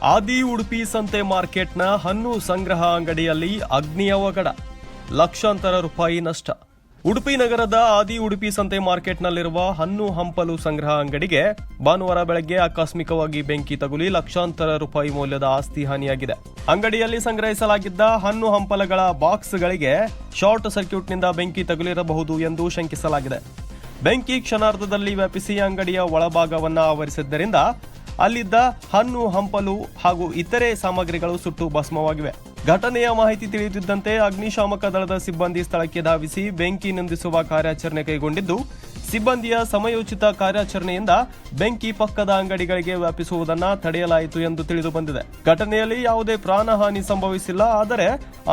ಆದಿ ಉಡುಪಿ ಸಂತೆ ಮಾರ್ಕೆಟ್ನ ಹಣ್ಣು ಸಂಗ್ರಹ ಅಂಗಡಿಯಲ್ಲಿ ಅಗ್ನಿ ಅವಘಡ, ಲಕ್ಷಾಂತರ ರೂಪಾಯಿ ನಷ್ಟ. ಉಡುಪಿ ನಗರದ ಆದಿ ಉಡುಪಿ ಸಂತೆ ಮಾರ್ಕೆಟ್ನಲ್ಲಿರುವ ಹಣ್ಣು ಹಂಪಲು ಸಂಗ್ರಹ ಅಂಗಡಿಗೆ ಭಾನುವಾರ ಬೆಳಗ್ಗೆ ಆಕಸ್ಮಿಕವಾಗಿ ಬೆಂಕಿ ತಗುಲಿ ಲಕ್ಷಾಂತರ ರೂಪಾಯಿ ಮೌಲ್ಯದ ಆಸ್ತಿ ಹಾನಿಯಾಗಿದೆ. ಅಂಗಡಿಯಲ್ಲಿ ಸಂಗ್ರಹಿಸಲಾಗಿದ್ದ ಹಣ್ಣು ಹಂಪಲಗಳ ಬಾಕ್ಸ್ಗಳಿಗೆ ಶಾರ್ಟ್ ಸರ್ಕ್ಯೂಟ್ನಿಂದ ಬೆಂಕಿ ತಗುಲಿರಬಹುದು ಎಂದು ಶಂಕಿಸಲಾಗಿದೆ. ಬೆಂಕಿ ಕ್ಷಣಾರ್ಧದಲ್ಲಿ ವ್ಯಾಪಿಸಿ ಅಂಗಡಿಯ ಒಳಭಾಗವನ್ನು ಆವರಿಸಿದ್ದರಿಂದ ಅಲ್ಲಿದ್ದ ಹಣ್ಣು ಹಂಪಲು ಹಾಗೂ ಇತರೆ ಸಾಮಗ್ರಿಗಳು ಸುಟ್ಟು ಭಸ್ಮವಾಗಿವೆ. ಘಟನೆಯ ಮಾಹಿತಿ ತಿಳಿಯುತ್ತಿದ್ದಂತೆ ಅಗ್ನಿಶಾಮಕ ದಳದ ಸಿಬ್ಬಂದಿ ಸ್ಥಳಕ್ಕೆ ಧಾವಿಸಿ ಬೆಂಕಿ ನಂದಿಸುವ ಕಾರ್ಯಾಚರಣೆ ಕೈಗೊಂಡಿದ್ದು, ಸಿಬ್ಬಂದಿಯ ಸಮಯೋಚಿತ ಕಾರ್ಯಾಚರಣೆಯಿಂದ ಬೆಂಕಿ ಪಕ್ಕದ ಅಂಗಡಿಗಳಿಗೆ ವ್ಯಾಪಿಸುವುದನ್ನು ತಡೆಯಲಾಯಿತು ಎಂದು ತಿಳಿದು ಬಂದಿದೆ. ಘಟನೆಯಲ್ಲಿ ಯಾವುದೇ ಪ್ರಾಣಹಾನಿ ಸಂಭವಿಸಿಲ್ಲ. ಆದರೆ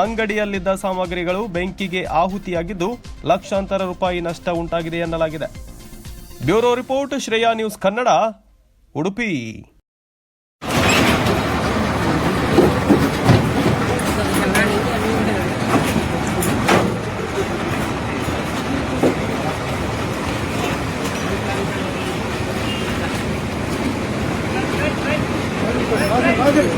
ಅಂಗಡಿಯಲ್ಲಿದ್ದ ಸಾಮಗ್ರಿಗಳು ಬೆಂಕಿಗೆ ಆಹುತಿಯಾಗಿದ್ದು ಲಕ್ಷಾಂತರ ರೂಪಾಯಿ ನಷ್ಟ ಉಂಟಾಗಿದೆ ಎನ್ನಲಾಗಿದೆ. Bureau report, Shreya news Kannada, Udupi. Hadi.